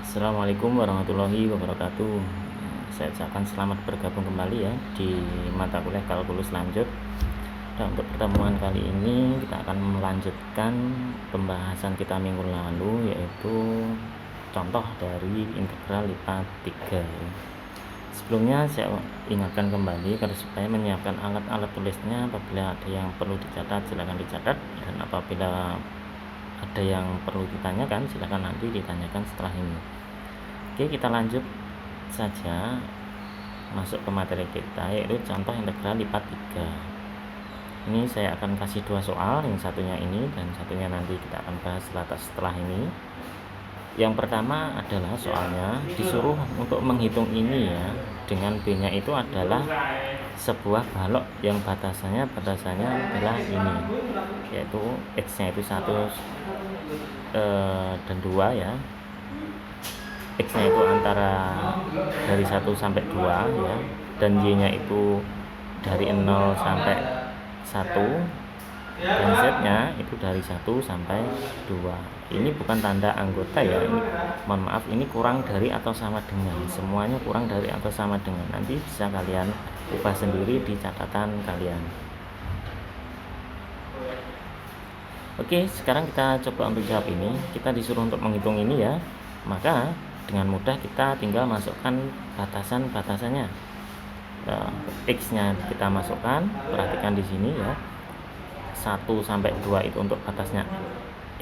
Assalamualaikum warahmatullahi wabarakatuh. Saya ucapkan selamat bergabung kembali ya di mata kuliah kalkulus lanjut. Dan untuk pertemuan kali ini kita akan melanjutkan pembahasan kita minggu lalu, yaitu contoh dari integral lipat 3. Sebelumnya saya ingatkan kembali agar supaya menyiapkan alat-alat tulisnya. Apabila ada yang perlu dicatat silakan dicatat, dan apabila ada yang perlu ditanyakan silakan nanti ditanyakan setelah ini. Oke, kita lanjut saja masuk ke materi kita, yaitu contoh integral lipat 3. Ini saya akan kasih dua soal, yang satunya ini dan satunya nanti kita akan bahas setelah ini. Yang pertama adalah soalnya disuruh untuk menghitung ini ya, dengan B-nya itu adalah sebuah balok yang batasannya adalah ini, yaitu X-nya itu 1 dan 2 ya. X-nya itu antara dari 1 sampai 2 ya, dan Y-nya itu dari 0 sampai 1, dan Z-nya itu dari 1 sampai 2. Ini bukan tanda anggota ya, ini mohon maaf, ini kurang dari atau sama dengan, semuanya kurang dari atau sama dengan. Nanti bisa kalian ubah sendiri di catatan kalian. Oke, sekarang kita coba untuk jawab ini. Kita disuruh untuk menghitung ini ya, maka dengan mudah kita tinggal masukkan batasan-batasannya. X-nya kita masukkan, perhatikan di sini ya, 1 sampai 2 itu untuk batasnya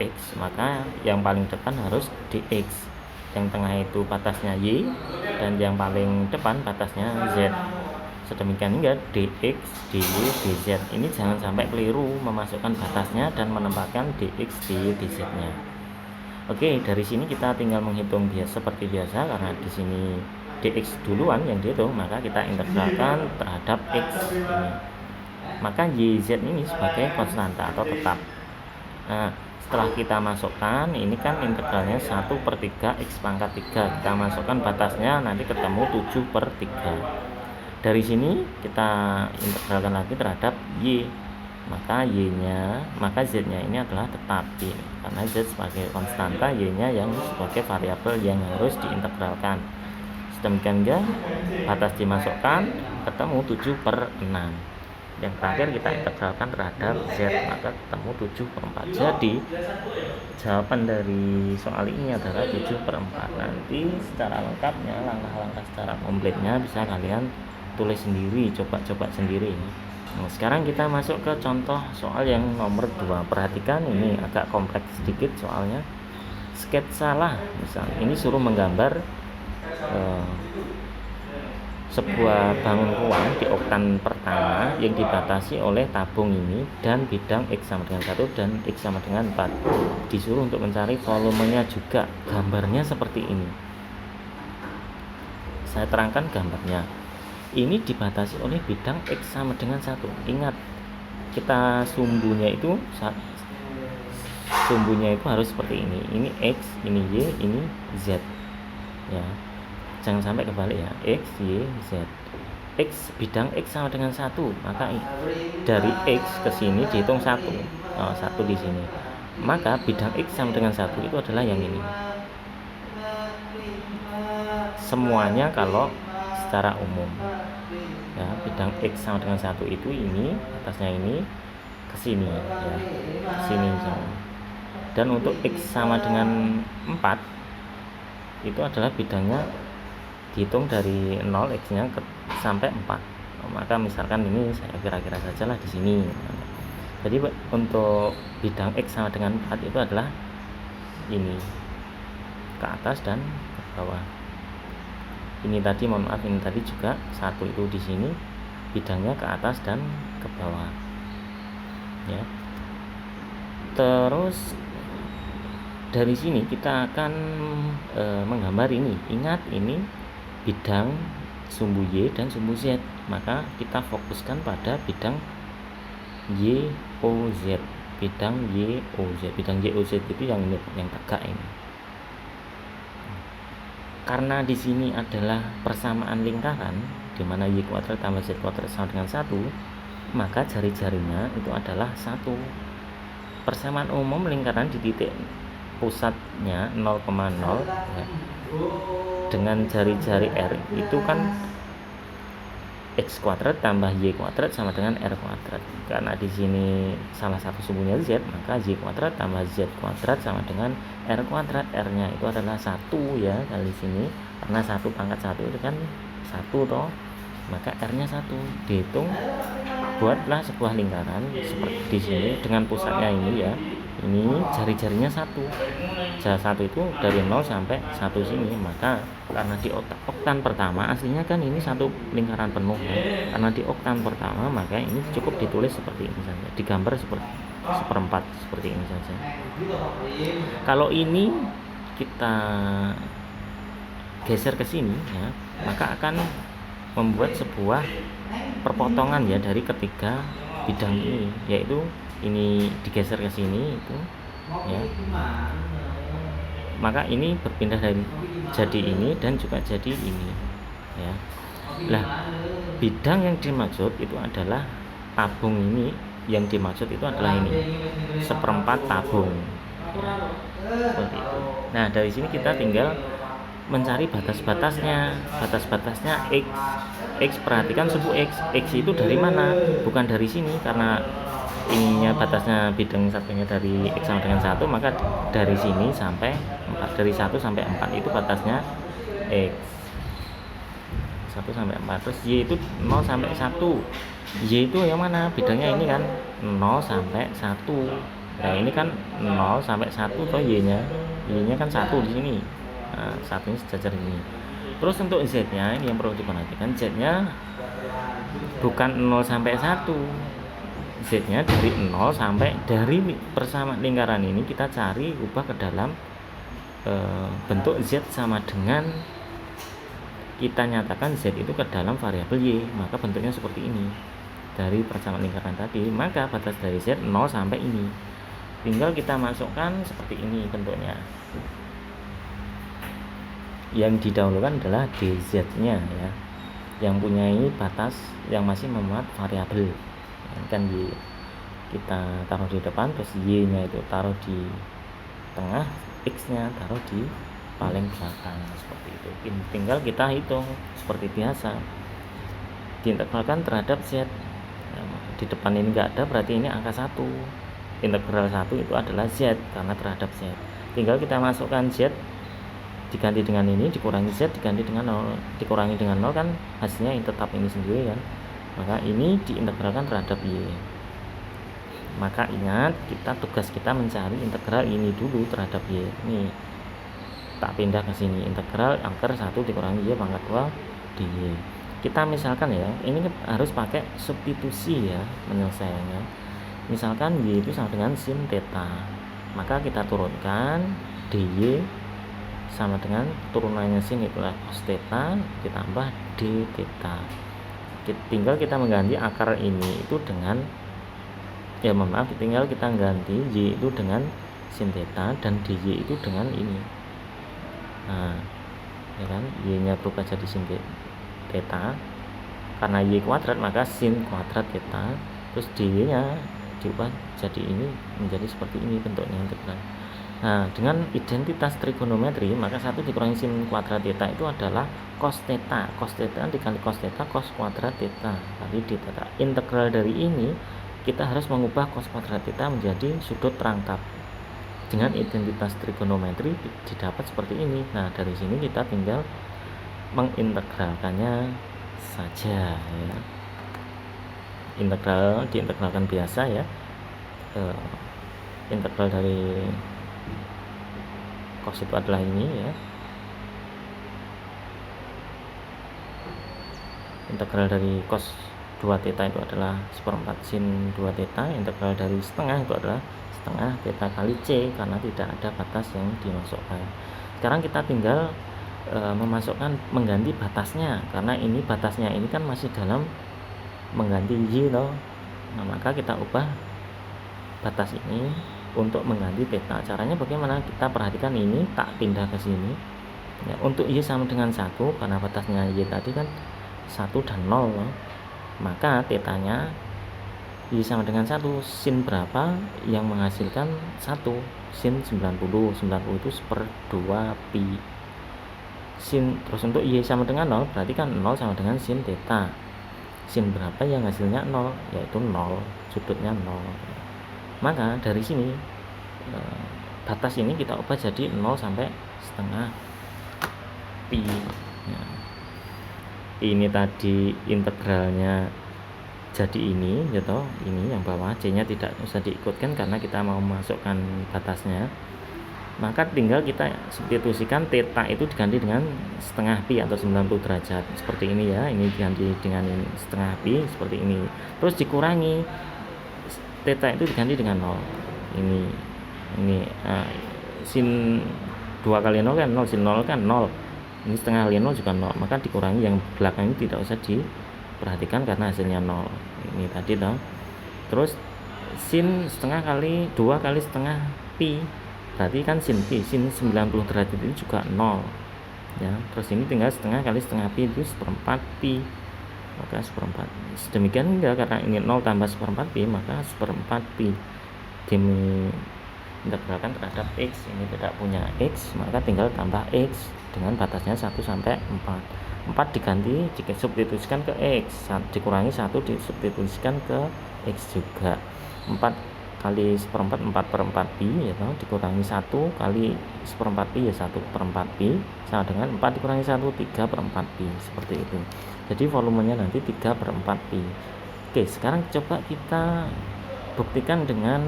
X, maka yang paling depan harus dx, yang tengah itu batasnya Y, dan yang paling depan batasnya Z. Sedemikian hingga dx, dy, dz. Ini jangan sampai keliru memasukkan batasnya dan menempatkan dx, dy, dz nya. Oke, dari sini kita tinggal menghitung seperti biasa, karena di sini dx duluan yang dihitung, maka kita integralkan terhadap x ini. Maka YZ ini sebagai konstanta atau tetap. Nah, setelah kita masukkan, ini kan integralnya 1/3 X pangkat 3. Kita masukkan batasnya, nanti ketemu 7/3. Dari sini kita integralkan lagi terhadap Y. Maka Z-nya ini adalah tetap Y, karena Z sebagai konstanta, Y-nya yang sebagai variabel yang harus diintegralkan. Sedemikian juga batas dimasukkan, ketemu 7/6. Yang terakhir kita integralkan terhadap Z, maka ketemu 7/4. Jadi jawaban dari soal ini adalah 7/4. Nanti secara lengkapnya, langkah-langkah secara komplitnya bisa kalian tulis sendiri, coba sendiri. Nah, sekarang kita masuk ke contoh soal yang nomor 2. Perhatikan, ini agak kompleks sedikit soalnya. Sketsa lah, misalnya ini suruh menggambar sebuah bangun ruang di oktan pertama yang dibatasi oleh tabung ini dan bidang X sama dengan 1 dan X sama dengan 4. Disuruh untuk mencari volumenya juga. Gambarnya seperti ini. Saya terangkan gambarnya. Ini dibatasi oleh bidang X sama dengan 1. Ingat, kita sumbunya itu harus seperti ini. Ini X, ini Y, ini Z ya. Jangan sampai kebalik ya, X, Y, Z. X, bidang X sama dengan 1, maka dari X ke sini dihitung 1. 1 di sini. Maka bidang X sama dengan 1 itu adalah yang ini. Semuanya kalau secara umum. Ya, bidang X sama dengan 1 itu ini, atasnya ini ke sini ya. Ke sini misalnya. Dan untuk X sama dengan 4 itu adalah bidangnya dihitung dari 0 X-nya sampai 4. Maka misalkan ini saya kira-kira sajalah di sini. Jadi untuk bidang X sama dengan 4 itu adalah ini, ke atas dan ke bawah. Ini tadi, mohon maaf, ini tadi juga 1 itu di sini, bidangnya ke atas dan ke bawah. Ya. Terus dari sini kita akan menggambar ini. Ingat, ini bidang sumbu Y dan sumbu Z, maka kita fokuskan pada bidang YOZ. Bidang YOZ itu yang ini, yang tegak ini. Karena di sini adalah persamaan lingkaran, di mana Y kuadrat tambah Z kuadrat sama dengan 1, maka jari-jarinya itu adalah 1. Persamaan umum lingkaran di titik pusatnya 0,0 ya. dengan jari-jari R itu kan X kuadrat tambah Y kuadrat sama dengan R kuadrat. Karena di sini salah satu sumbunya Z, maka Y kuadrat tambah Z kuadrat sama dengan R kuadrat. R-nya itu adalah 1 ya kali sini. Karena 1 pangkat 1 itu kan 1 toh. Maka R-nya 1. Dihitung, buatlah sebuah lingkaran seperti di sini dengan pusatnya ini ya. Ini jari-jarinya 1. Jari 1 itu dari 0 sampai 1 sini. Maka karena di oktan pertama aslinya kan ini satu lingkaran penuh ya. Karena di oktan pertama maka ini cukup ditulis seperti ini saja, digambar seperti seperempat seperti ini saja. Kalau ini kita geser ke sini ya, maka akan membuat sebuah perpotongan ya dari ketiga bidang ini, yaitu ini digeser ke sini itu ya. Maka ini berpindah dari jadi ini dan juga jadi ini ya. Lah, bidang yang dimaksud itu adalah tabung ini, yang dimaksud itu adalah ini seperempat tabung ya. Seperti itu. Nah, dari sini kita tinggal mencari batas-batasnya. Batas-batasnya X. X, perhatikan suku X. X itu dari mana? Bukan dari sini, karena ininya batasnya bidang satunya dari X sama dengan 1, maka dari sini sampai 4, dari 1 sampai 4 itu batasnya X 1 sampai 4. Terus Y itu 0 sampai 1. Y itu yang mana? Bidangnya ini kan 0 sampai 1. Nah, ini kan 0 sampai 1 toh Y-nya. Y-nya kan 1 di sini. Nah, 1 ini sejajar ini. Terus untuk Z-nya ini yang perlu diperhatikan, Z-nya bukan 0 sampai 1. Z-nya dari 0 sampai, dari persamaan lingkaran ini kita cari ubah ke dalam bentuk Z sama dengan kita nyatakan Z itu ke dalam variabel Y, maka bentuknya seperti ini dari persamaan lingkaran tadi. Maka batas dari Z 0 sampai ini tinggal kita masukkan seperti ini bentuknya. Yang didahulukan adalah DZ-nya ya, yang punya ini batas yang masih memuat variabel kan. Y kita taruh di depan, terus Y-nya itu taruh di tengah, X-nya taruh di paling belakang seperti itu. Tinggal kita hitung seperti biasa, diintegralkan terhadap Z. Di depan ini enggak ada, berarti ini angka 1. Integral 1 itu adalah Z karena terhadap Z. Tinggal kita masukkan Z diganti dengan ini, dikurangi Z diganti dengan 0, dikurangi dengan 0 kan hasilnya yang tetap ini sendiri kan. Maka ini diintegralkan terhadap Y. Maka ingat, tugas kita mencari integral ini dulu terhadap Y. Ini tak pindah ke sini, integral akar 1 dikurangi Y pangkat 2 di Y. Kita misalkan ya, ini harus pakai substitusi ya penyelesaiannya. Misalkan Y itu sama dengan sin theta, maka kita turunkan dy sama dengan turunannya sin itulah cos theta ditambah d theta. Tinggal kita mengganti akar ini itu dengan tinggal kita ganti Y itu dengan sin theta dan dy itu dengan ini. Nah, ya kan, Y-nya berubah jadi sin theta. Karena Y kuadrat maka sin kuadrat theta, terus dy-nya diubah jadi ini, menjadi seperti ini bentuknya integral. Nah, dengan identitas trigonometri maka 1 dikurangi sin kuadrat theta itu adalah cos theta. Cos theta dikali cos theta, cos kuadrat theta kali d theta. Integral dari ini kita harus mengubah cos kuadrat theta menjadi sudut rangkap. Dengan identitas trigonometri didapat seperti ini. Nah, dari sini kita tinggal mengintegralkannya saja ya. Integral diintegralkan biasa ya. Integral dari cos itu adalah ini ya. Integral dari cos 2 theta itu adalah seperempat sin 2 theta. Integral dari setengah itu adalah setengah theta kali C, karena tidak ada batas yang dimasukkan. Sekarang kita tinggal memasukkan, mengganti batasnya, karena ini batasnya ini kan masih dalam mengganti Y loh. Nah, maka kita ubah batas ini untuk mengganti theta. Caranya bagaimana? Kita perhatikan ini, tak pindah ke sini ya. Untuk Y sama dengan 1, karena batasnya Y tadi kan 1 dan 0 loh. Maka tetanya Y sama dengan 1, sin berapa yang menghasilkan 1? Sin 90. 90 itu 1/2 pi. sin, terus untuk y sama dengan 0 berarti kan 0 sama dengan sin theta. Sin berapa yang hasilnya 0, yaitu 0, sudutnya 0. Maka dari sini batas ini kita ubah jadi 0 sampai setengah pi ya. Ini tadi integralnya jadi ini gitu, ini yang bawah c nya tidak usah diikutkan karena kita mau masukkan batasnya. Maka tinggal kita substitusikan theta itu diganti dengan setengah pi atau 90 derajat seperti ini ya, ini diganti dengan setengah pi seperti ini, terus dikurangi theta itu diganti dengan 0. Ini sin 2 kali 0 kan 0, sin 0 kan 0, ini setengah kali 0 juga 0, maka dikurangi yang belakang ini tidak usah diperhatikan karena hasilnya 0. Ini tadi dong. Terus sin setengah kali 2 kali setengah pi berarti kan sin pi, sin 90 derajat itu juga 0 ya. Terus ini tinggal setengah kali setengah pi itu seperempat pi, maka seperempat. Sedemikian enggak, karena ini 0 tambah seperempat pi maka seperempat pi diintegralkan terhadap x. Ini tidak punya x, maka tinggal tambah x dengan batasnya 1 sampai 4. 4 diganti disubstitusikan ke x, dikurangi 1 disubstitusikan ke x juga. 4 kali seperempat 4 per 4 pi ya toh, dikurangi 1 kali seperempat pi ya 1 per 4 pi sama dengan 4 dikurangi 1 3 per 4 pi, seperti itu. Jadi volumenya nanti 3 per 4 pi. Oke, sekarang coba kita buktikan dengan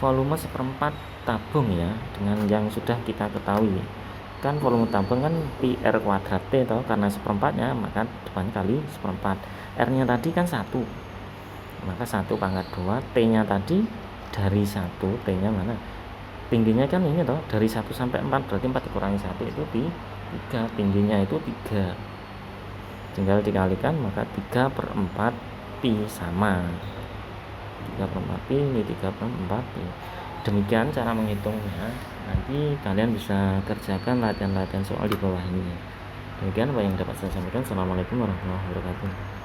volume seperempat tabung ya, dengan yang sudah kita ketahui. Kan volume tabung kan pi r kuadrat t toh, karena seperempatnya maka depan kali seperempat. R nya tadi kan 1, maka 1 pangkat 2, t nya tadi dari 1, t nya mana, tingginya kan ini toh dari 1 sampai 4, berarti 4 dikurangi 1 itu pi 3, tingginya itu 3, tinggal dikalikan maka 3 per 4 pi sama 3 per 4 pi, ini 3 per 4 pi. Demikian cara menghitungnya. Nanti kalian bisa kerjakan latihan-latihan soal di bawah ini. Demikian apa yang dapat saya sampaikan. Assalamualaikum warahmatullahi wabarakatuh.